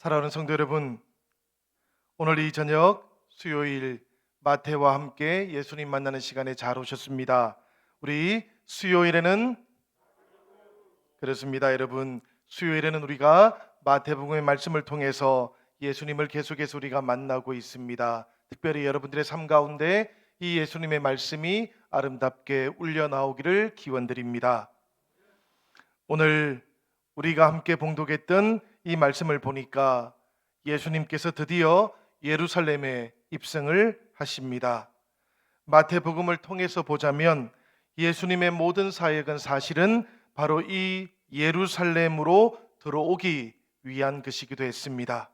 사랑하는 성도 여러분, 오늘 이 저녁 수요일 마태와 함께 예수님 만나는 시간에 잘 오셨습니다. 우리 수요일에는 그렇습니다. 여러분, 수요일에는 우리가 마태복음의 말씀을 통해서 예수님을 계속해서 우리가 만나고 있습니다. 특별히 여러분들의 삶 가운데 이 예수님의 말씀이 아름답게 울려 나오기를 기원드립니다. 오늘 우리가 함께 봉독했던 이 말씀을 보니까 예수님께서 드디어 예루살렘에 입성을 하십니다. 마태복음을 통해서 보자면 예수님의 모든 사역은 사실은 바로 이 예루살렘으로 들어오기 위한 것이기도 했습니다.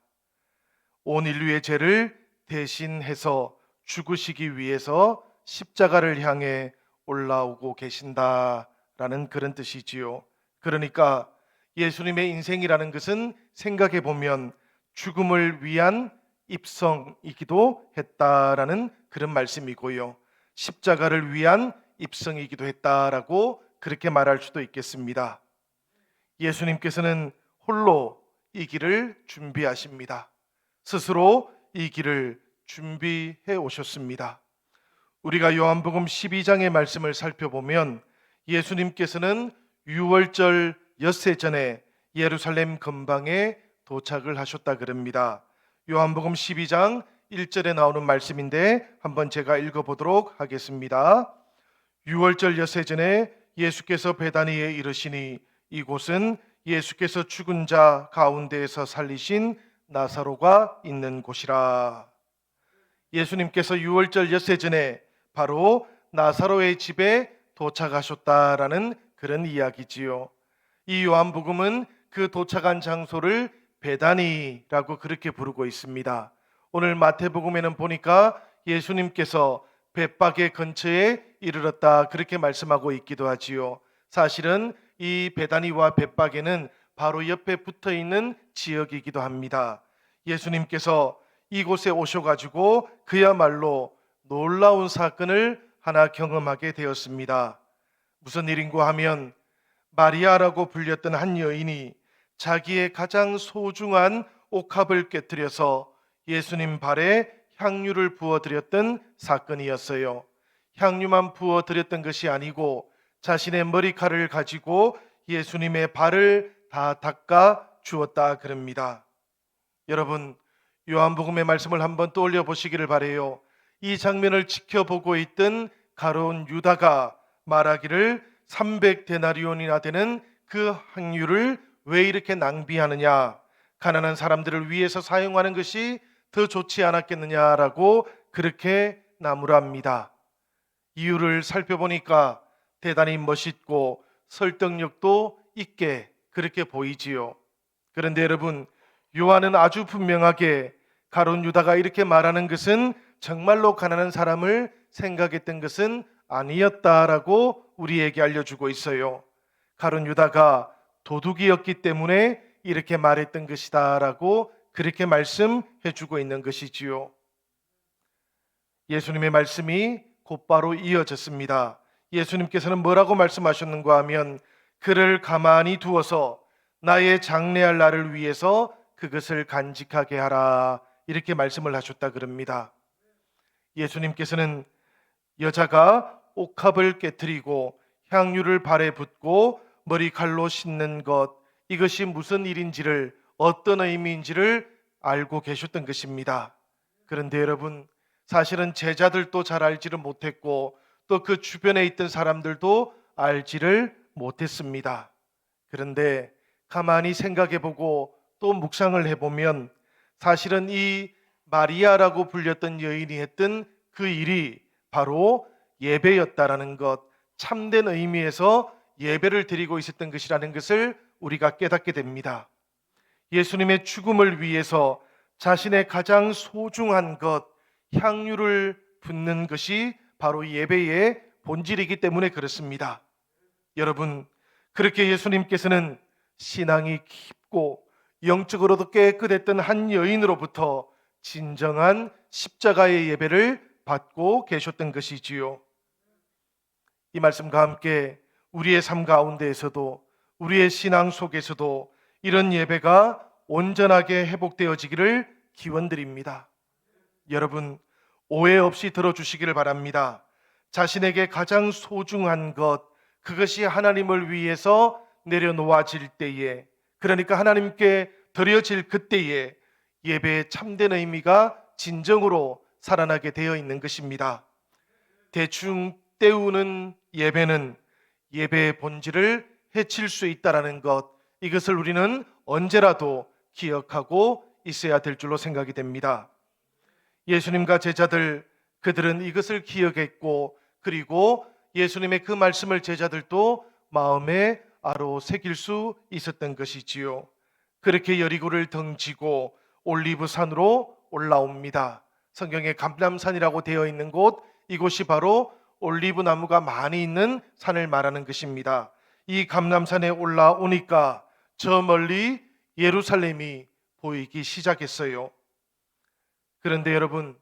온 인류의 죄를 대신해서 죽으시기 위해서 십자가를 향해 올라오고 계신다라는 그런 뜻이지요. 그러니까 예수님의 인생이라는 것은 생각해 보면 죽음을 위한 입성이기도 했다라는 그런 말씀이고요. 십자가를 위한 입성이기도 했다라고 그렇게 말할 수도 있겠습니다. 예수님께서는 홀로 이 길을 준비하십니다. 스스로 이 길을 준비해 오셨습니다. 우리가 요한복음 12장의 말씀을 살펴보면 예수님께서는 유월절 엿새 전에 예루살렘 근방에 도착을 하셨다 그럽니다. 요한복음 12장 1절에 나오는 말씀인데 한번 제가 읽어보도록 하겠습니다. 유월절 엿새 전에 예수께서 베다니에 이르시니 이곳은 예수께서 죽은 자 가운데에서 살리신 나사로가 있는 곳이라. 예수님께서 유월절 엿새 전에 바로 나사로의 집에 도착하셨다라는 그런 이야기지요. 이 요한복음은 그 도착한 장소를 베다니라고 그렇게 부르고 있습니다. 오늘 마태복음에는 보니까 예수님께서 벳박의 근처에 이르렀다 그렇게 말씀하고 있기도 하지요. 사실은 이 베다니와 벳박에는 바로 옆에 붙어 있는 지역이기도 합니다. 예수님께서 이곳에 오셔가지고 그야말로 놀라운 사건을 하나 경험하게 되었습니다. 무슨 일인고 하면 마리아라고 불렸던 한 여인이 자기의 가장 소중한 옥합을 깨뜨려서 예수님 발에 향유를 부어드렸던 사건이었어요. 향유만 부어드렸던 것이 아니고 자신의 머리칼을 가지고 예수님의 발을 다 닦아 주었다 그럽니다. 여러분, 요한복음의 말씀을 한번 떠올려 보시기를 바라요. 이 장면을 지켜보고 있던 가룟 유다가 말하기를 300데나리온이나 되는 그 향유를 왜 이렇게 낭비하느냐, 가난한 사람들을 위해서 사용하는 것이 더 좋지 않았겠느냐라고 그렇게 나무랍니다. 이유를 살펴보니까 대단히 멋있고 설득력도 있게 그렇게 보이지요. 그런데 여러분, 요한은 아주 분명하게 가룟 유다가 이렇게 말하는 것은 정말로 가난한 사람을 생각했던 것은 아니었다라고 우리에게 알려주고 있어요. 가룟 유다가 도둑이었기 때문에 이렇게 말했던 것이다라고 그렇게 말씀해 주고 있는 것이지요. 예수님의 말씀이 곧바로 이어졌습니다. 예수님께서는 뭐라고 말씀하셨는가 하면 그를 가만히 두어서 나의 장래할 날을 위해서 그것을 간직하게 하라 이렇게 말씀을 하셨다 그럽니다. 예수님께서는 여자가 옥합을 깨뜨리고 향유를 발에 붓고 머리칼로 씻는 것, 이것이 무슨 일인지를, 어떤 의미인지를 알고 계셨던 것입니다. 그런데 여러분, 사실은 제자들도 잘 알지를 못했고 또 그 주변에 있던 사람들도 알지를 못했습니다. 그런데 가만히 생각해보고 또 묵상을 해보면 사실은 이 마리아라고 불렸던 여인이 했던 그 일이 바로 예배였다라는 것, 참된 의미에서 예배를 드리고 있었던 것이라는 것을 우리가 깨닫게 됩니다. 예수님의 죽음을 위해서 자신의 가장 소중한 것, 향유를 붓는 것이 바로 예배의 본질이기 때문에 그렇습니다. 여러분, 그렇게 예수님께서는 신앙이 깊고 영적으로도 깨끗했던 한 여인으로부터 진정한 십자가의 예배를 받고 계셨던 것이지요. 이 말씀과 함께 우리의 삶 가운데에서도, 우리의 신앙 속에서도 이런 예배가 온전하게 회복되어지기를 기원드립니다. 여러분, 오해 없이 들어주시기를 바랍니다. 자신에게 가장 소중한 것, 그것이 하나님을 위해서 내려놓아질 때에, 그러니까 하나님께 드려질 그때에 예배의 참된 의미가 진정으로 살아나게 되어 있는 것입니다. 대충 때우는 예배는 예배의 본질을 해칠 수 있다는 것, 이것을 우리는 언제라도 기억하고 있어야 될 줄로 생각이 됩니다. 예수님과 제자들, 그들은 이것을 기억했고, 그리고 예수님의 그 말씀을 제자들도 마음에 아로 새길 수 있었던 것이지요. 그렇게 여리고를 등지고 올리브산으로 올라옵니다. 성경에 감람산이라고 되어 있는 곳, 이곳이 바로 올리브 나무가 많이 있는 산을 말하는 것입니다. 이 감람산에 올라오니까 저 멀리 예루살렘이 보이기 시작했어요. 그런데 여러분,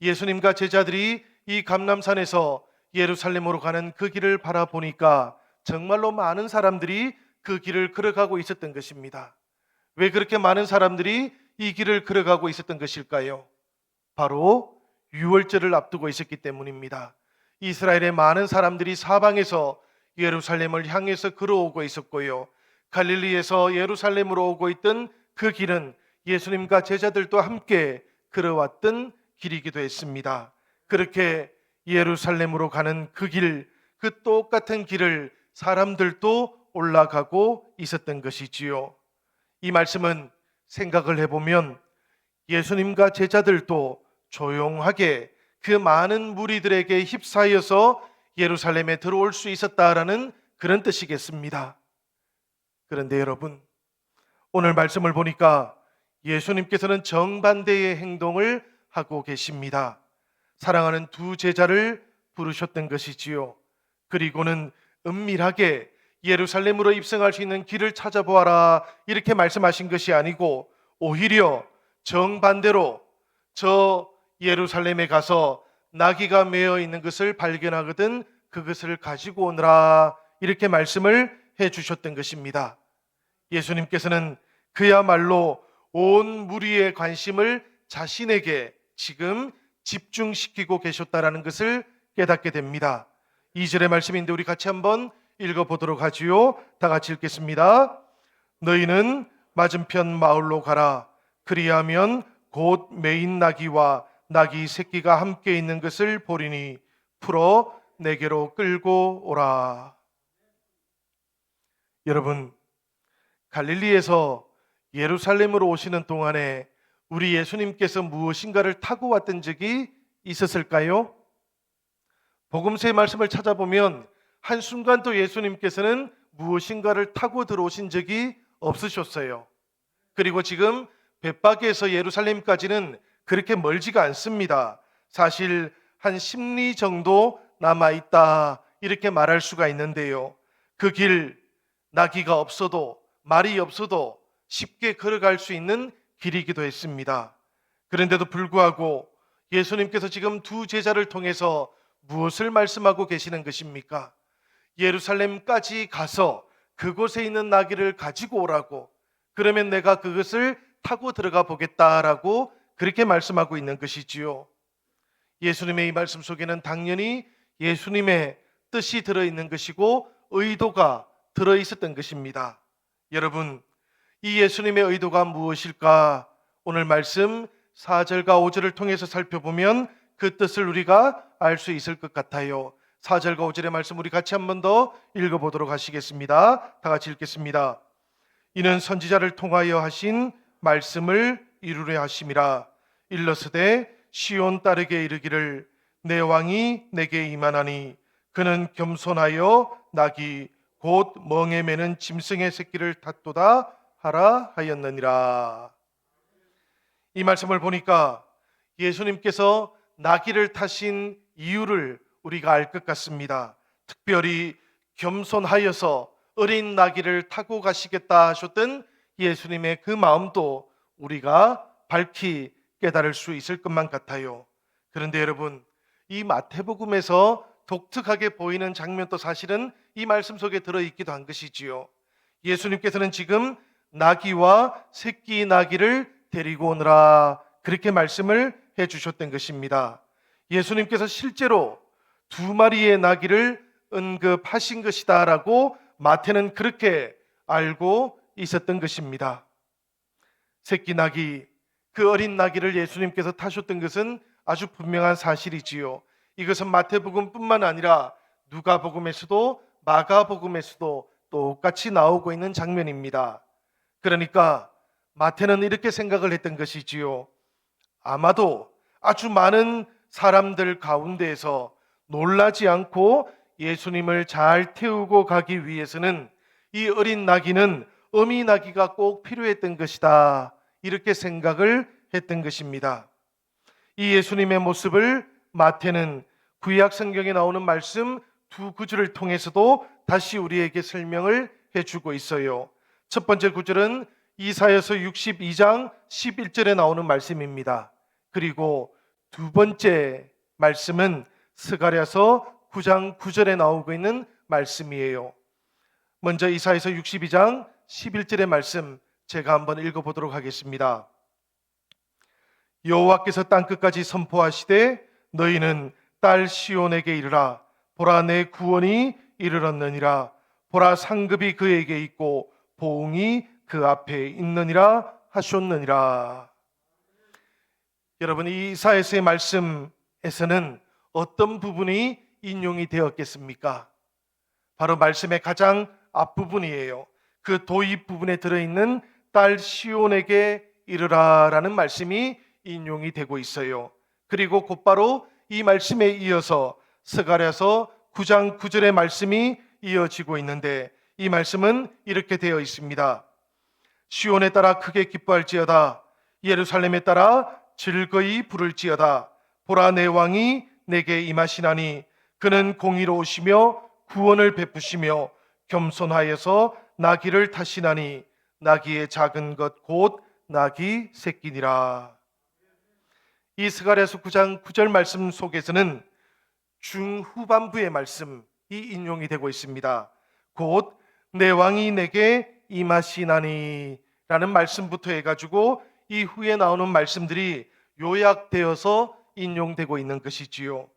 예수님과 제자들이 이 감람산에서 예루살렘으로 가는 그 길을 바라보니까 정말로 많은 사람들이 그 길을 걸어가고 있었던 것입니다. 왜 그렇게 많은 사람들이 이 길을 걸어가고 있었던 것일까요? 바로 유월절을 앞두고 있었기 때문입니다. 이스라엘의 많은 사람들이 사방에서 예루살렘을 향해서 걸어오고 있었고요. 갈릴리에서 예루살렘으로 오고 있던 그 길은 예수님과 제자들도 함께 걸어왔던 길이기도 했습니다. 그렇게 예루살렘으로 가는 그 길, 그 똑같은 길을 사람들도 올라가고 있었던 것이지요. 이 말씀은 생각을 해보면 예수님과 제자들도 조용하게 그 많은 무리들에게 휩싸여서 예루살렘에 들어올 수 있었다라는 그런 뜻이겠습니다. 그런데 여러분, 오늘 말씀을 보니까 예수님께서는 정반대의 행동을 하고 계십니다. 사랑하는 두 제자를 부르셨던 것이지요. 그리고는 은밀하게 예루살렘으로 입성할 수 있는 길을 찾아보아라, 이렇게 말씀하신 것이 아니고 오히려 정반대로 저 예루살렘에 가서 나귀가 메어 있는 것을 발견하거든 그것을 가지고 오너라, 이렇게 말씀을 해 주셨던 것입니다. 예수님께서는 그야말로 온 무리의 관심을 자신에게 지금 집중시키고 계셨다라는 것을 깨닫게 됩니다. 2절의 말씀인데 우리 같이 한번 읽어보도록 하지요. 다 같이 읽겠습니다. 너희는 맞은편 마을로 가라. 그리하면 곧 메인 나귀와 나귀 새끼가 함께 있는 것을 보리니 풀어 내게로 끌고 오라. 여러분, 갈릴리에서 예루살렘으로 오시는 동안에 우리 예수님께서 무엇인가를 타고 왔던 적이 있었을까요? 복음서의 말씀을 찾아보면 한순간도 예수님께서는 무엇인가를 타고 들어오신 적이 없으셨어요. 그리고 지금 벳바기에서 예루살렘까지는 그렇게 멀지가 않습니다. 사실 한 10리 정도 남아있다, 이렇게 말할 수가 있는데요. 그 길, 나귀가 없어도 말이 없어도 쉽게 걸어갈 수 있는 길이기도 했습니다. 그런데도 불구하고 예수님께서 지금 두 제자를 통해서 무엇을 말씀하고 계시는 것입니까? 예루살렘까지 가서 그곳에 있는 나귀를 가지고 오라고, 그러면 내가 그것을 타고 들어가 보겠다라고 그렇게 말씀하고 있는 것이지요. 예수님의 이 말씀 속에는 당연히 예수님의 뜻이 들어있는 것이고 의도가 들어있었던 것입니다. 여러분, 이 예수님의 의도가 무엇일까? 오늘 말씀 4절과 5절을 통해서 살펴보면 그 뜻을 우리가 알 수 있을 것 같아요. 4절과 5절의 말씀 우리 같이 한 번 더 읽어보도록 하시겠습니다. 다 같이 읽겠습니다. 이는 선지자를 통하여 하신 말씀을 이루려 하심이라. 일러스되 시온 딸에게 이르기를 내 왕이 내게 임하나니 그는 겸손하여 나귀 곧 멍에 매는 짐승의 새끼를 탔도다 하라 하였느니라. 이 말씀을 보니까 예수님께서 나귀를 타신 이유를 우리가 알 것 같습니다. 특별히 겸손하여서 어린 나귀를 타고 가시겠다 하셨던 예수님의 그 마음도 우리가 밝히 깨달을 수 있을 것만 같아요. 그런데 여러분, 이 마태복음에서 독특하게 보이는 장면도 사실은 이 말씀 속에 들어있기도 한 것이지요. 예수님께서는 지금 나귀와 새끼 나귀를 데리고 오느라 그렇게 말씀을 해 주셨던 것입니다. 예수님께서 실제로 두 마리의 나귀를 언급하신 것이다라고 마태는 그렇게 알고 있었던 것입니다. 새끼 나귀, 그 어린 나귀를 예수님께서 타셨던 것은 아주 분명한 사실이지요. 이것은 마태복음뿐만 아니라 누가복음에서도 마가복음에서도 똑같이 나오고 있는 장면입니다. 그러니까 마태는 이렇게 생각을 했던 것이지요. 아마도 아주 많은 사람들 가운데에서 놀라지 않고 예수님을 잘 태우고 가기 위해서는 이 어린 나귀는 어미 나귀가 꼭 필요했던 것이다. 이렇게 생각을 했던 것입니다. 이 예수님의 모습을 마태는 구약 성경에 나오는 말씀 두 구절을 통해서도 다시 우리에게 설명을 해주고 있어요. 첫 번째 구절은 이사야서 62장 11절에 나오는 말씀입니다. 그리고 두 번째 말씀은 스가랴서 9장 9절에 나오고 있는 말씀이에요. 먼저 이사야서 62장 11절의 말씀 제가 한번 읽어보도록 하겠습니다. 여호와께서 땅끝까지 선포하시되 너희는 딸 시온에게 이르라. 보라, 내 구원이 이르렀느니라. 보라, 상급이 그에게 있고 보응이 그 앞에 있느니라 하셨느니라. 여러분, 이 이사야서의 말씀에서는 어떤 부분이 인용이 되었겠습니까? 바로 말씀의 가장 앞부분이에요. 그 도입 부분에 들어있는 딸 시온에게 이르라라는 말씀이 인용이 되고 있어요. 그리고 곧바로 이 말씀에 이어서 스가랴서 9장 9절의 말씀이 이어지고 있는데 이 말씀은 이렇게 되어 있습니다. 시온에 따라 크게 기뻐할지어다. 예루살렘에 따라 즐거이 부를지어다. 보라, 내 왕이 내게 임하시나니 그는 공의로우시며 구원을 베푸시며 겸손하여서 나귀를 타시나니 나귀의 작은 것 곧 나귀 새끼니라. 이 스가랴서 9장 9절 말씀 속에서는 중후반부의 말씀이 인용이 되고 있습니다. 곧 내 왕이 내게 임하시나니 라는 말씀부터 해가지고 이 후에 나오는 말씀들이 요약되어서 인용되고 있는 것이지요.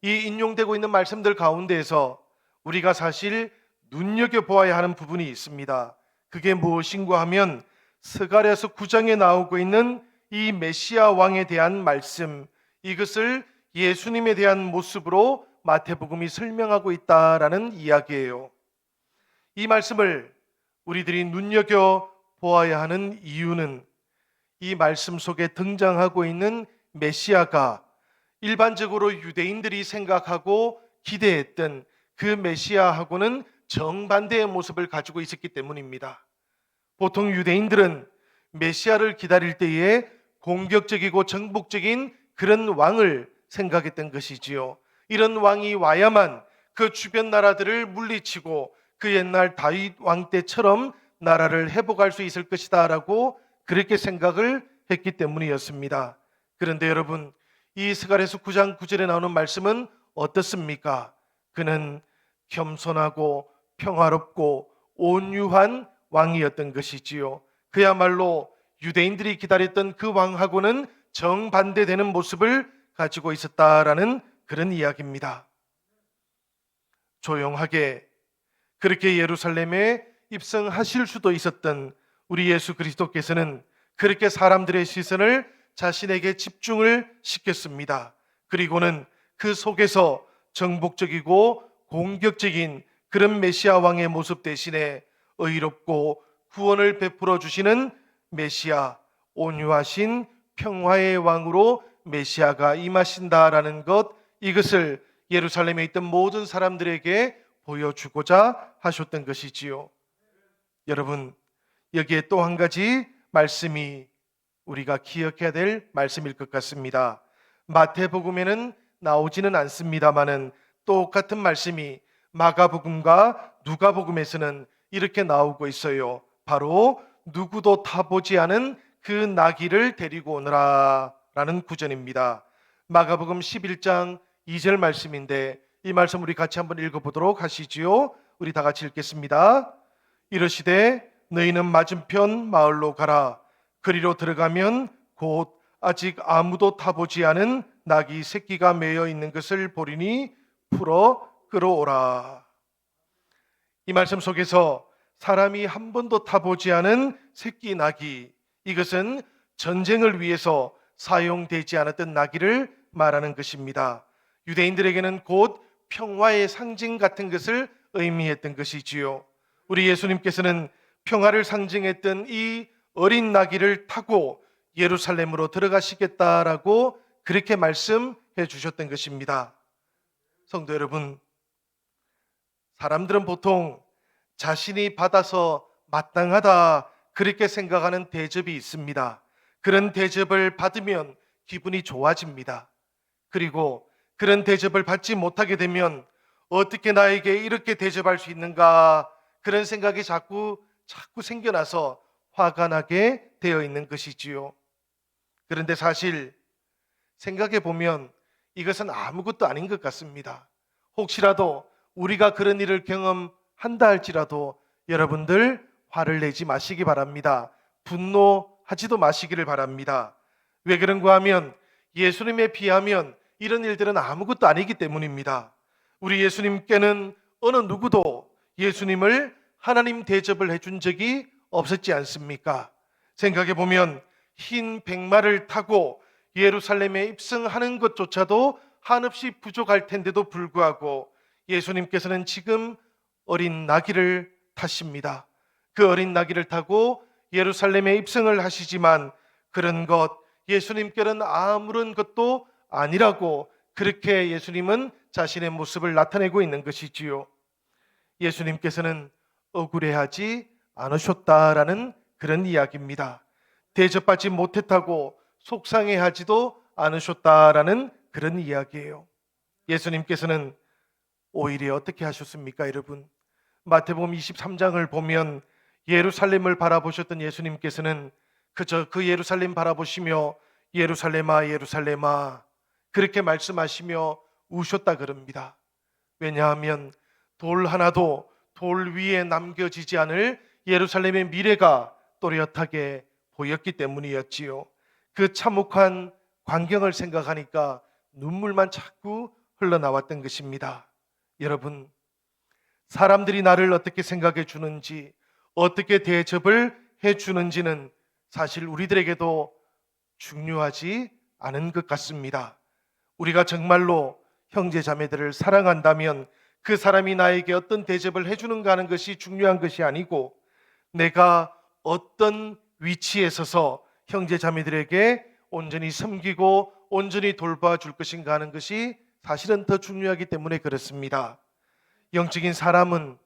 이 인용되고 있는 말씀들 가운데에서 우리가 사실 눈여겨보아야 하는 부분이 있습니다. 그게 무엇인가 하면 스가랴서 9장에 나오고 있는 이 메시아 왕에 대한 말씀, 이것을 예수님에 대한 모습으로 마태복음이 설명하고 있다라는 이야기예요. 이 말씀을 우리들이 눈여겨보아야 하는 이유는 이 말씀 속에 등장하고 있는 메시아가 일반적으로 유대인들이 생각하고 기대했던 그 메시아하고는 정반대의 모습을 가지고 있었기 때문입니다. 보통 유대인들은 메시아를 기다릴 때에 공격적이고 정복적인 그런 왕을 생각했던 것이지요. 이런 왕이 와야만 그 주변 나라들을 물리치고 그 옛날 다윗 왕 때처럼 나라를 회복할 수 있을 것이다 라고 그렇게 생각을 했기 때문이었습니다. 그런데 여러분, 이 스가랴서 9장 9절에 나오는 말씀은 어떻습니까? 그는 겸손하고 평화롭고 온유한 왕이었던 것이지요. 그야말로 유대인들이 기다렸던 그 왕하고는 정반대되는 모습을 가지고 있었다라는 그런 이야기입니다. 조용하게 그렇게 예루살렘에 입성하실 수도 있었던 우리 예수 그리스도께서는 그렇게 사람들의 시선을 자신에게 집중을 시켰습니다. 그리고는 그 속에서 정복적이고 공격적인 그런 메시아 왕의 모습 대신에 의롭고 구원을 베풀어 주시는 메시아, 온유하신 평화의 왕으로 메시아가 임하신다라는 것, 이것을 예루살렘에 있던 모든 사람들에게 보여주고자 하셨던 것이지요. 여러분, 여기에 또 한 가지 말씀이 우리가 기억해야 될 말씀일 것 같습니다. 마태복음에는 나오지는 않습니다만은 똑같은 말씀이 마가복음과 누가복음에서는 이렇게 나오고 있어요. 바로 누구도 타보지 않은 그 나귀를 데리고 오너라 라는 구절입니다. 마가복음 11장 2절 말씀인데 이 말씀 우리 같이 한번 읽어보도록 하시지요. 우리 다 같이 읽겠습니다. 이르시되 너희는 맞은편 마을로 가라. 그리로 들어가면 곧 아직 아무도 타보지 않은 나귀 새끼가 매여 있는 것을 보리니 풀어 끌어오라. 이 말씀 속에서 사람이 한 번도 타보지 않은 새끼 나귀, 이것은 전쟁을 위해서 사용되지 않았던 나귀를 말하는 것입니다. 유대인들에게는 곧 평화의 상징 같은 것을 의미했던 것이지요. 우리 예수님께서는 평화를 상징했던 이 어린 나귀를 타고 예루살렘으로 들어가시겠다라고 그렇게 말씀해 주셨던 것입니다. 성도 여러분, 사람들은 보통 자신이 받아서 마땅하다 그렇게 생각하는 대접이 있습니다. 그런 대접을 받으면 기분이 좋아집니다. 그리고 그런 대접을 받지 못하게 되면 어떻게 나에게 이렇게 대접할 수 있는가, 그런 생각이 자꾸 생겨나서 화가 나게 되어 있는 것이지요. 그런데 사실 생각해 보면 이것은 아무것도 아닌 것 같습니다. 혹시라도 우리가 그런 일을 경험한다 할지라도 여러분들 화를 내지 마시기 바랍니다. 분노하지도 마시기를 바랍니다. 왜 그런가 하면 예수님에 비하면 이런 일들은 아무것도 아니기 때문입니다. 우리 예수님께는 어느 누구도 예수님을 하나님 대접을 해준 적이 없었지 않습니까? 생각해 보면 흰 백마를 타고 예루살렘에 입성하는 것조차도 한없이 부족할 텐데도 불구하고 예수님께서는 지금 어린 나귀를 타십니다. 그 어린 나귀를 타고 예루살렘에 입성을 하시지만 그런 것 예수님께는 아무런 것도 아니라고 그렇게 예수님은 자신의 모습을 나타내고 있는 것이지요. 예수님께서는 억울해하지 않으셨다라는 그런 이야기입니다. 대접받지 못했다고 속상해하지도 않으셨다라는 그런 이야기예요. 예수님께서는 오히려 어떻게 하셨습니까, 여러분? 마태복음 23장을 보면 예루살렘을 바라보셨던 예수님께서는 그저 그 예루살렘 바라보시며 예루살렘아 예루살렘아 그렇게 말씀하시며 우셨다 그럽니다. 왜냐하면 돌 하나도 돌 위에 남겨지지 않을 예루살렘의 미래가 또렷하게 보였기 때문이었지요. 그 참혹한 광경을 생각하니까 눈물만 자꾸 흘러나왔던 것입니다. 여러분, 사람들이 나를 어떻게 생각해 주는지, 어떻게 대접을 해 주는지는 사실 우리들에게도 중요하지 않은 것 같습니다. 우리가 정말로 형제 자매들을 사랑한다면 그 사람이 나에게 어떤 대접을 해주는가 하는 것이 중요한 것이 아니고 내가 어떤 위치에 서서 형제 자매들에게 온전히 섬기고 온전히 돌봐줄 것인가 하는 것이 사실은 더 중요하기 때문에 그렇습니다. 영적인 사람은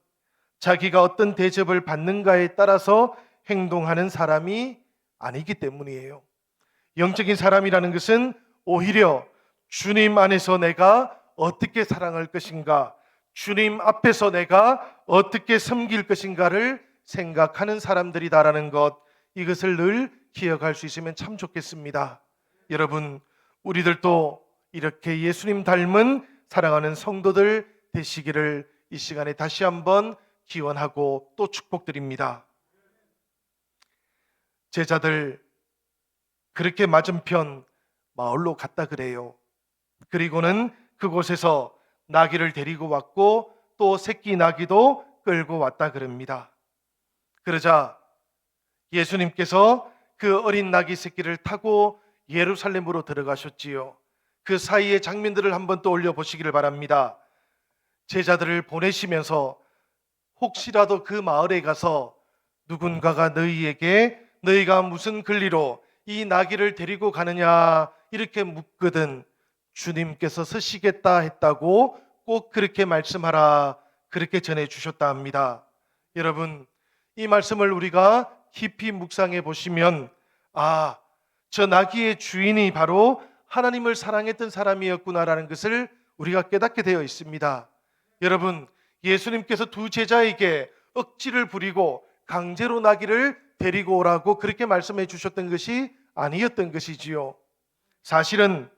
자기가 어떤 대접을 받는가에 따라서 행동하는 사람이 아니기 때문이에요. 영적인 사람이라는 것은 오히려 주님 안에서 내가 어떻게 사랑할 것인가, 주님 앞에서 내가 어떻게 섬길 것인가를 생각하는 사람들이다라는 것, 이것을 늘 기억할 수 있으면 참 좋겠습니다. 여러분, 우리들도 이렇게 예수님 닮은 사랑하는 성도들 되시기를 이 시간에 다시 한번 기원하고 또 축복드립니다. 제자들 그렇게 맞은편 마을로 갔다 그래요. 그리고는 그곳에서 나귀를 데리고 왔고 또 새끼 나귀도 끌고 왔다 그럽니다. 그러자 예수님께서 그 어린 나귀 새끼를 타고 예루살렘으로 들어가셨지요. 그 사이의 장면들을 한번 떠올려 보시기를 바랍니다. 제자들을 보내시면서 혹시라도 그 마을에 가서 누군가가 너희에게 너희가 무슨 권리로 이 나귀를 데리고 가느냐 이렇게 묻거든 주님께서 서시겠다 했다고 꼭 그렇게 말씀하라, 그렇게 전해 주셨다 합니다. 여러분, 이 말씀을 우리가 깊이 묵상해 보시면 저 나귀의 주인이 바로 하나님을 사랑했던 사람이었구나라는 것을 우리가 깨닫게 되어 있습니다. 여러분, 예수님께서 두 제자에게 억지를 부리고 강제로 나귀를 데리고 오라고 그렇게 말씀해 주셨던 것이 아니었던 것이지요. 사실은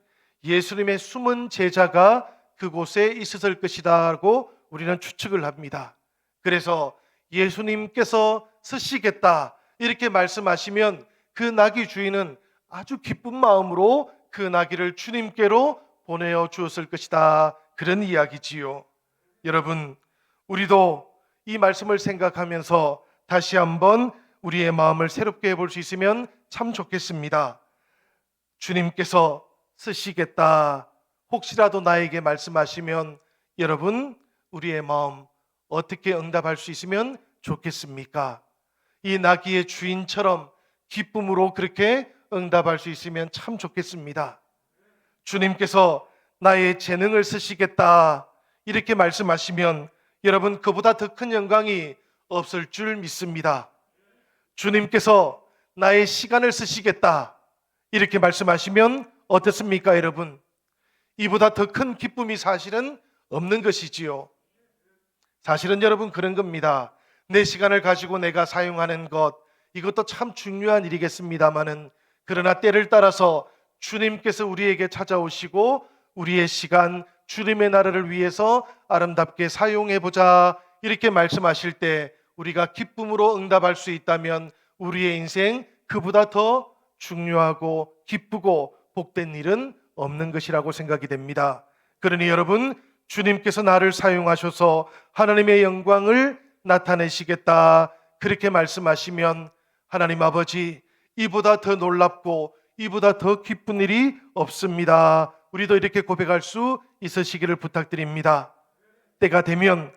예수님의 숨은 제자가 그곳에 있었을 것이다라고 우리는 추측을 합니다. 그래서 예수님께서 쓰시겠다 이렇게 말씀하시면 그 나귀 주인은 아주 기쁜 마음으로 그 나귀를 주님께로 보내어 주었을 것이다. 그런 이야기지요. 여러분, 우리도 이 말씀을 생각하면서 다시 한번 우리의 마음을 새롭게 해볼 수 있으면 참 좋겠습니다. 주님께서 쓰시겠다 혹시라도 나에게 말씀하시면 여러분, 우리의 마음 어떻게 응답할 수 있으면 좋겠습니까? 이 나귀의 주인처럼 기쁨으로 그렇게 응답할 수 있으면 참 좋겠습니다. 주님께서 나의 재능을 쓰시겠다 이렇게 말씀하시면 여러분, 그보다 더 큰 영광이 없을 줄 믿습니다. 주님께서 나의 시간을 쓰시겠다 이렇게 말씀하시면 어떻습니까, 여러분? 이보다 더 큰 기쁨이 사실은 없는 것이지요. 사실은 여러분, 그런 겁니다. 내 시간을 가지고 내가 사용하는 것, 이것도 참 중요한 일이겠습니다마는, 그러나 때를 따라서 주님께서 우리에게 찾아오시고 우리의 시간, 주님의 나라를 위해서 아름답게 사용해보자 이렇게 말씀하실 때 우리가 기쁨으로 응답할 수 있다면 우리의 인생 그보다 더 중요하고 기쁘고 복된 일은 없는 것이라고 생각이 됩니다. 그러니 여러분, 주님께서 나를 사용하셔서 하나님의 영광을 나타내시겠다 그렇게 말씀하시면 하나님 아버지, 이보다 더 놀랍고 이보다 더 기쁜 일이 없습니다. 우리도 이렇게 고백할 수 있으시기를 부탁드립니다. 때가 되면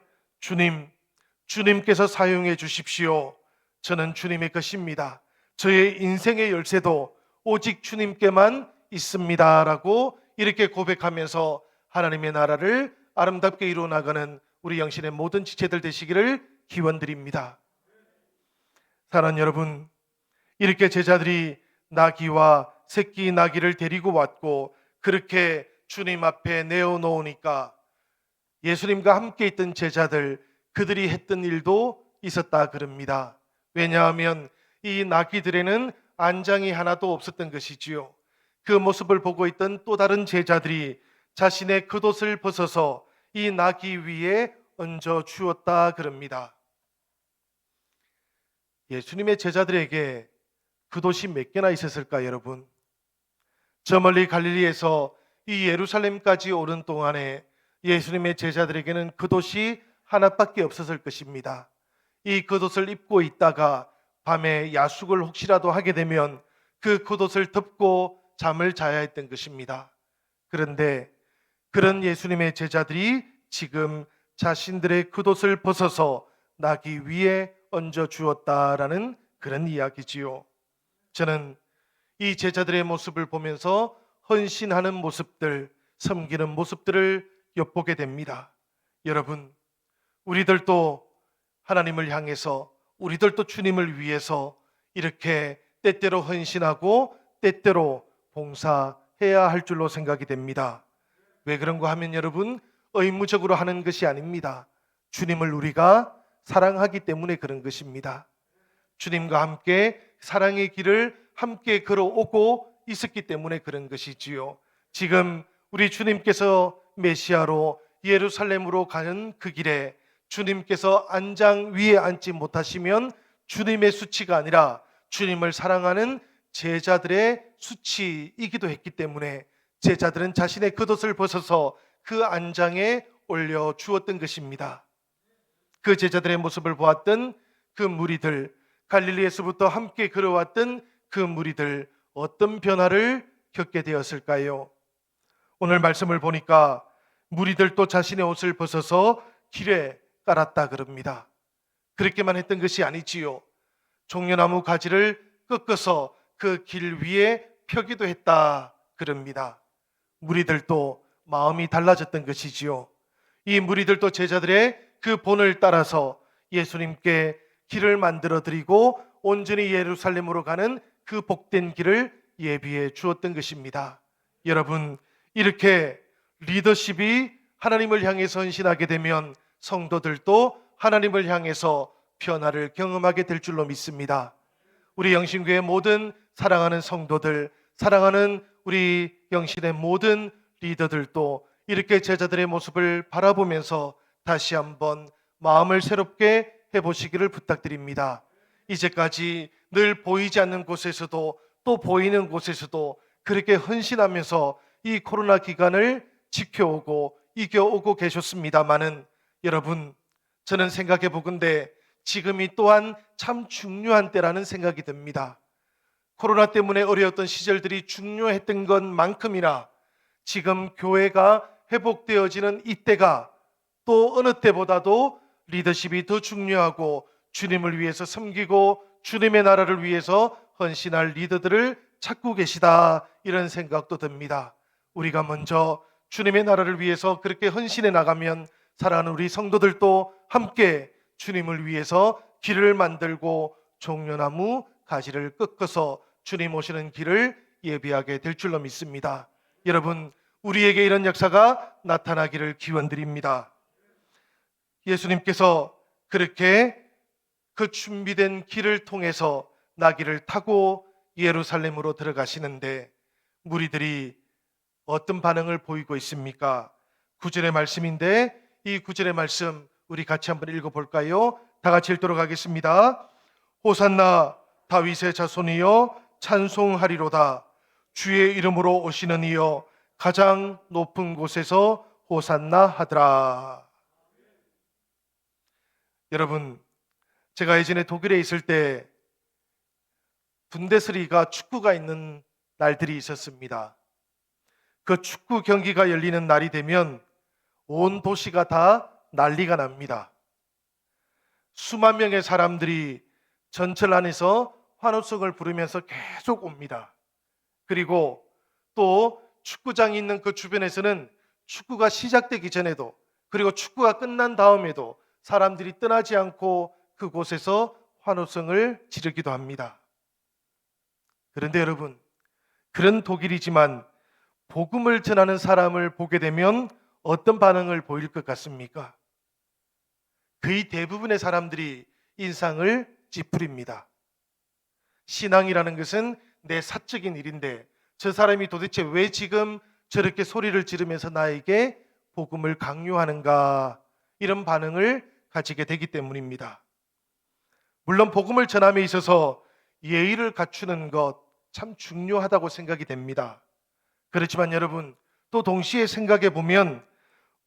주님께서 사용해 주십시오. 저는 주님의 것입니다. 저의 인생의 열쇠도 오직 주님께만 있습니다라고 이렇게 고백하면서 하나님의 나라를 아름답게 이루어 나가는 우리 영신의 모든 지체들 되시기를 기원드립니다. 사랑하는 여러분, 이렇게 제자들이 나귀와 새끼 나귀를 데리고 왔고 그렇게 주님 앞에 내어놓으니까 예수님과 함께 있던 제자들, 그들이 했던 일도 있었다 그럽니다. 왜냐하면 이 나귀들에는 안장이 하나도 없었던 것이지요. 그 모습을 보고 있던 또 다른 제자들이 자신의 겉옷을 벗어서 이 나귀 위에 얹어 주었다 그럽니다. 예수님의 제자들에게 겉옷이 몇 개나 있었을까, 여러분? 저 멀리 갈릴리에서 이 예루살렘까지 오는 동안에 예수님의 제자들에게는 겉옷이 하나밖에 없었을 것입니다. 이 겉옷을 입고 있다가 밤에 야숙을 혹시라도 하게 되면 그 겉옷을 덮고 잠을 자야 했던 것입니다. 그런데 그런 예수님의 제자들이 지금 자신들의 겉옷을 벗어서 나귀 위에 얹어 주었다라는 그런 이야기지요. 저는 이 제자들의 모습을 보면서 헌신하는 모습들, 섬기는 모습들을 엿보게 됩니다. 여러분, 우리들도 하나님을 향해서, 우리들도 주님을 위해서 이렇게 때때로 헌신하고 때때로 봉사해야 할 줄로 생각이 됩니다. 왜 그런가 하면 여러분, 의무적으로 하는 것이 아닙니다. 주님을 우리가 사랑하기 때문에 그런 것입니다. 주님과 함께 사랑의 길을 함께 걸어오고 있었기 때문에 그런 것이지요. 지금 우리 주님께서 메시아로 예루살렘으로 가는 그 길에 주님께서 안장 위에 앉지 못하시면 주님의 수치가 아니라 주님을 사랑하는 제자들의 수치이기도 했기 때문에 제자들은 자신의 겉옷을 벗어서 그 안장에 올려 주었던 것입니다. 그 제자들의 모습을 보았던 그 무리들, 갈릴리에서부터 함께 걸어왔던 그 무리들, 어떤 변화를 겪게 되었을까요? 오늘 말씀을 보니까 무리들도 자신의 옷을 벗어서 길에 깔았다 그럽니다. 그렇게만 했던 것이 아니지요. 종려나무 가지를 꺾어서 그 길 위에 펴기도 했다 그럽니다. 무리들도 마음이 달라졌던 것이지요. 이 무리들도 제자들의 그 본을 따라서 예수님께 길을 만들어 드리고 온전히 예루살렘으로 가는 그 복된 길을 예비해 주었던 것입니다. 여러분, 이렇게 리더십이 하나님을 향해서 헌신하게 되면 성도들도 하나님을 향해서 변화를 경험하게 될 줄로 믿습니다. 우리 영신교회 모든 사랑하는 성도들, 사랑하는 우리 영신의 모든 리더들도 이렇게 제자들의 모습을 바라보면서 다시 한번 마음을 새롭게 해보시기를 부탁드립니다. 이제까지 늘 보이지 않는 곳에서도 또 보이는 곳에서도 그렇게 헌신하면서 이 코로나 기간을 지켜오고 이겨오고 계셨습니다마는 여러분, 저는 생각해 보건대 지금이 또한 참 중요한 때라는 생각이 듭니다. 코로나 때문에 어려웠던 시절들이 중요했던 것만큼이나 지금 교회가 회복되어지는 이때가 또 어느 때보다도 리더십이 더 중요하고 주님을 위해서 섬기고 주님의 나라를 위해서 헌신할 리더들을 찾고 계시다, 이런 생각도 듭니다. 우리가 먼저 주님의 나라를 위해서 그렇게 헌신해 나가면 사랑하는 우리 성도들도 함께 주님을 위해서 길을 만들고 종려나무 가지를 꺾어서 주님 오시는 길을 예비하게 될 줄로 믿습니다. 여러분, 우리에게 이런 역사가 나타나기를 기원드립니다. 예수님께서 그렇게 그 준비된 길을 통해서 나귀를 타고 예루살렘으로 들어가시는데 무리들이 어떤 반응을 보이고 있습니까? 9절의 말씀인데 이 9절의 말씀 우리 같이 한번 읽어볼까요? 다 같이 읽도록 하겠습니다. 호산나 다윗의 자손이여 찬송하리로다. 주의 이름으로 오시는 이여 가장 높은 곳에서 호산나 하더라. 여러분, 제가 예전에 독일에 있을 때 분데스리가 축구가 있는 날들이 있었습니다. 그 축구 경기가 열리는 날이 되면 온 도시가 다 난리가 납니다. 수만 명의 사람들이 전철 안에서 환호성을 부르면서 계속 옵니다. 그리고 또 축구장이 있는 그 주변에서는 축구가 시작되기 전에도 그리고 축구가 끝난 다음에도 사람들이 떠나지 않고 그곳에서 환호성을 지르기도 합니다. 그런데 여러분, 그런 독일이지만 복음을 전하는 사람을 보게 되면 어떤 반응을 보일 것 같습니까? 거의 대부분의 사람들이 인상을 찌푸립니다. 신앙이라는 것은 내 사적인 일인데 저 사람이 도대체 왜 지금 저렇게 소리를 지르면서 나에게 복음을 강요하는가, 이런 반응을 가지게 되기 때문입니다. 물론 복음을 전함에 있어서 예의를 갖추는 것 참 중요하다고 생각이 됩니다. 그렇지만 여러분, 또 동시에 생각해 보면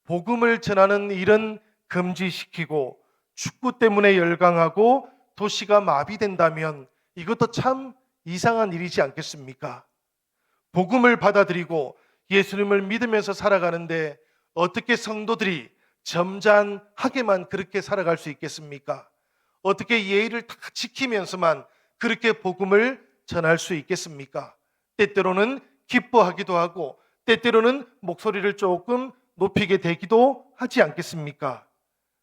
복음을 전하는 일은 금지시키고 축구 때문에 열광하고 도시가 마비된다면 이것도 참 이상한 일이지 않겠습니까? 복음을 받아들이고 예수님을 믿으면서 살아가는데 어떻게 성도들이 점잖하게만 그렇게 살아갈 수 있겠습니까? 어떻게 예의를 다 지키면서만 그렇게 복음을 전할 수 있겠습니까? 때때로는 기뻐하기도 하고 때때로는 목소리를 조금 높이게 되기도 하지 않겠습니까?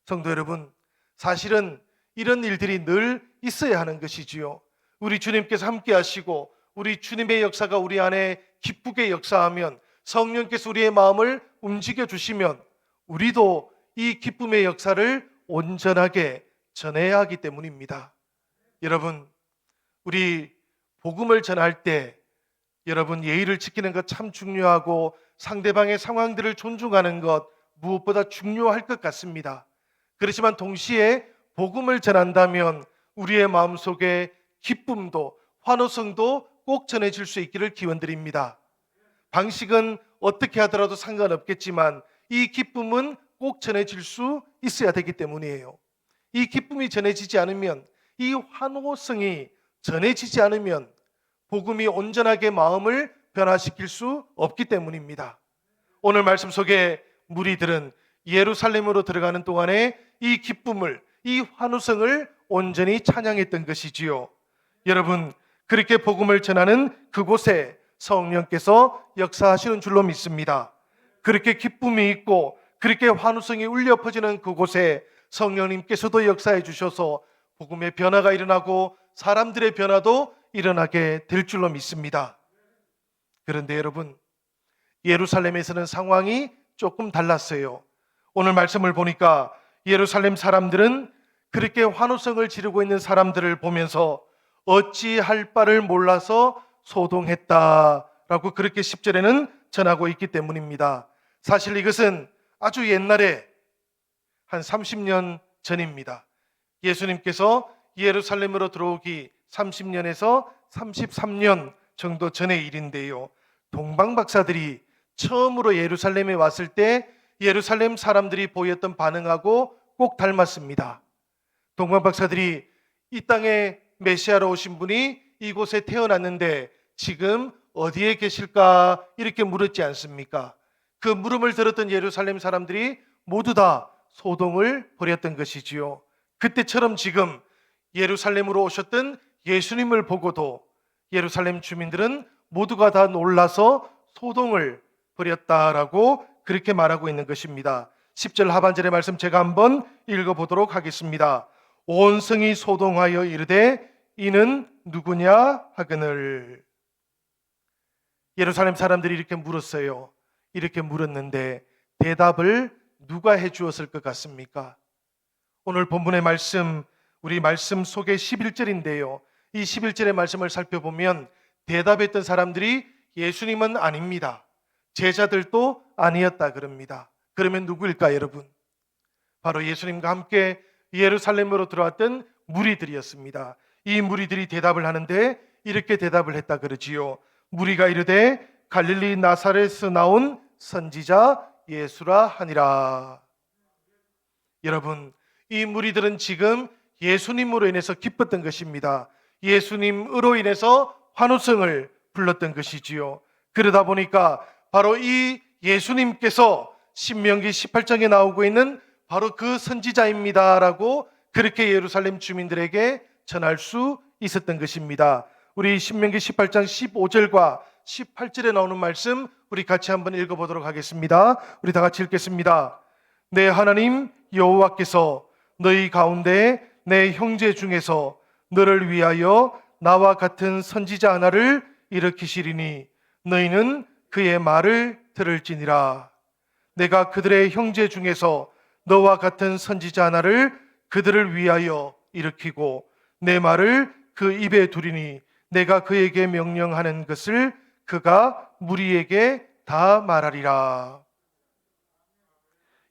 성도 여러분, 사실은 이런 일들이 늘 있어야 하는 것이지요. 우리 주님께서 함께 하시고 우리 주님의 역사가 우리 안에 기쁘게 역사하면, 성령께서 우리의 마음을 움직여 주시면 우리도 이 기쁨의 역사를 온전하게 전해야 하기 때문입니다. 여러분, 우리 복음을 전할 때 여러분 예의를 지키는 것 참 중요하고 상대방의 상황들을 존중하는 것 무엇보다 중요할 것 같습니다. 그렇지만 동시에 복음을 전한다면 우리의 마음속에 기쁨도 환호성도 꼭 전해질 수 있기를 기원드립니다. 방식은 어떻게 하더라도 상관없겠지만 이 기쁨은 꼭 전해질 수 있어야 되기 때문이에요. 이 기쁨이 전해지지 않으면, 이 환호성이 전해지지 않으면 복음이 온전하게 마음을 변화시킬 수 없기 때문입니다. 오늘 말씀 속에 무리들은 예루살렘으로 들어가는 동안에 이 기쁨을, 이 환호성을 온전히 찬양했던 것이지요. 여러분, 그렇게 복음을 전하는 그곳에 성령께서 역사하시는 줄로 믿습니다. 그렇게 기쁨이 있고 그렇게 환호성이 울려 퍼지는 그곳에 성령님께서도 역사해 주셔서 복음의 변화가 일어나고 사람들의 변화도 일어나게 될 줄로 믿습니다. 그런데 여러분, 예루살렘에서는 상황이 조금 달랐어요. 오늘 말씀을 보니까 예루살렘 사람들은 그렇게 환호성을 지르고 있는 사람들을 보면서 어찌할 바를 몰라서 소동했다라고 그렇게 10절에는 전하고 있기 때문입니다. 사실 이것은 아주 옛날에 한 30년 전입니다. 예수님께서 예루살렘으로 들어오기 30년에서 33년 정도 전의 일인데요. 동방 박사들이 처음으로 예루살렘에 왔을 때 예루살렘 사람들이 보였던 반응하고 꼭 닮았습니다. 동방 박사들이 이 땅에 메시아로 오신 분이 이곳에 태어났는데 지금 어디에 계실까 이렇게 물었지 않습니까? 그 물음을 들었던 예루살렘 사람들이 모두 다 소동을 벌였던 것이지요. 그때처럼 지금 예루살렘으로 오셨던 예수님을 보고도 예루살렘 주민들은 모두가 다 놀라서 소동을 벌였다라고 그렇게 말하고 있는 것입니다. 10절 하반절의 말씀 제가 한번 읽어보도록 하겠습니다. 온 성이 소동하여 이르되 이는 누구냐 하거늘. 예루살렘 사람들이 이렇게 물었어요. 이렇게 물었는데 대답을 누가 해주었을 것 같습니까? 오늘 본문의 말씀, 우리 말씀 속에 11절인데요. 이 11절의 말씀을 살펴보면 대답했던 사람들이 예수님은 아닙니다. 제자들도 아니었다 그럽니다. 그러면 누구일까 여러분? 바로 예수님과 함께 예루살렘으로 들어왔던 무리들이었습니다. 이 무리들이 대답을 하는데 이렇게 대답을 했다 그러지요. 무리가 이르되 갈릴리 나사렛에서 나온 선지자 예수라 하니라. 여러분, 이 무리들은 지금 예수님으로 인해서 기뻤던 것입니다. 예수님으로 인해서 환호성을 불렀던 것이지요. 그러다 보니까 바로 이 예수님께서 신명기 18장에 나오고 있는 바로 그 선지자입니다라고 그렇게 예루살렘 주민들에게 전할 수 있었던 것입니다. 우리 신명기 18장 15절과 18절에 나오는 말씀 우리 같이 한번 읽어보도록 하겠습니다. 우리 다 같이 읽겠습니다. 내 하나님 여호와께서 너희 가운데 내 형제 중에서 너를 위하여 나와 같은 선지자 하나를 일으키시리니 너희는 그의 말을 들을지니라. 내가 그들의 형제 중에서 너와 같은 선지자 하나를 그들을 위하여 일으키고 내 말을 그 입에 두리니 내가 그에게 명령하는 것을 그가 무리에게 다 말하리라.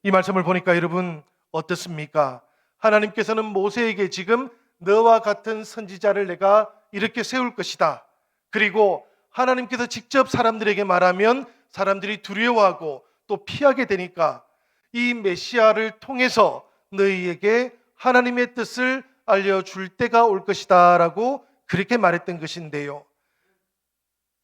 이 말씀을 보니까 여러분 어떻습니까? 하나님께서는 모세에게 지금 너와 같은 선지자를 내가 이렇게 세울 것이다. 그리고 하나님께서 직접 사람들에게 말하면 사람들이 두려워하고 또 피하게 되니까 이 메시아를 통해서 너희에게 하나님의 뜻을 알려줄 때가 올 것이다 라고 그렇게 말했던 것인데요.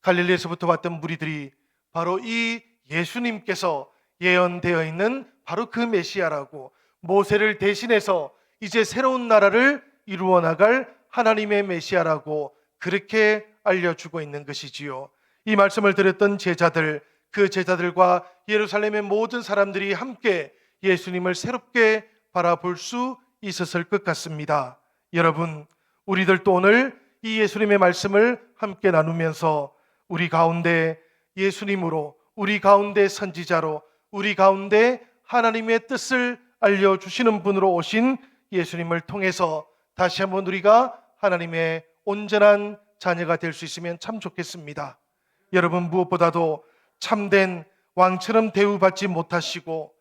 갈릴리에서부터 왔던 무리들이 바로 이 예수님께서 예언되어 있는 바로 그 메시아라고, 모세를 대신해서 이제 새로운 나라를 이루어 나갈 하나님의 메시아라고 그렇게 알려주고 있는 것이지요. 이 말씀을 들었던 제자들, 그 제자들과 예루살렘의 모든 사람들이 함께 예수님을 새롭게 바라볼 수 있었을 것 같습니다. 여러분, 우리들도 오늘 이 예수님의 말씀을 함께 나누면서 우리 가운데 예수님으로, 우리 가운데 선지자로, 우리 가운데 하나님의 뜻을 알려주시는 분으로 오신 예수님을 통해서 다시 한번 우리가 하나님의 온전한 자녀가 될 수 있으면 참 좋겠습니다. 여러분, 무엇보다도 참된 왕처럼 대우받지 못하시고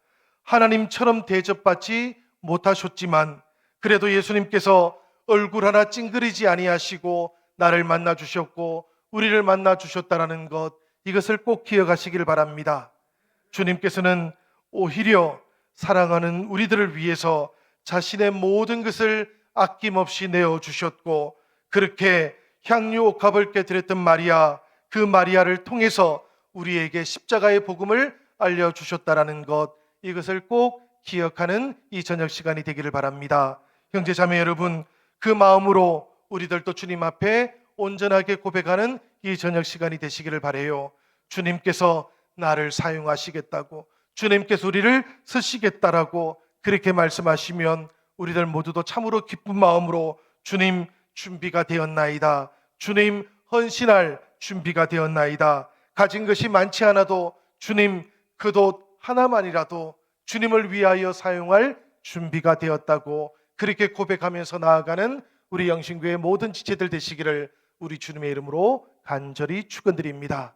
하나님처럼 대접받지 못하셨지만 그래도 예수님께서 얼굴 하나 찡그리지 아니하시고 나를 만나 주셨고 우리를 만나 주셨다라는 것, 이것을 꼭 기억하시길 바랍니다. 주님께서는 오히려 사랑하는 우리들을 위해서 자신의 모든 것을 아낌없이 내어주셨고, 그렇게 향유 옥합을 깨뜨렸던 마리아, 그 마리아를 통해서 우리에게 십자가의 복음을 알려주셨다라는 것, 이것을 꼭 기억하는 이 저녁 시간이 되기를 바랍니다. 형제 자매 여러분, 그 마음으로 우리들도 주님 앞에 온전하게 고백하는 이 저녁 시간이 되시기를 바라요. 주님께서 나를 사용하시겠다고, 주님께서 우리를 쓰시겠다라고 그렇게 말씀하시면 우리들 모두도 참으로 기쁜 마음으로 주님 준비가 되었나이다, 주님 헌신할 준비가 되었나이다, 가진 것이 많지 않아도 주님 그 돛 하나만이라도 주님을 위하여 사용할 준비가 되었다고 그렇게 고백하면서 나아가는 우리 영신교회 모든 지체들 되시기를 우리 주님의 이름으로 간절히 축원드립니다.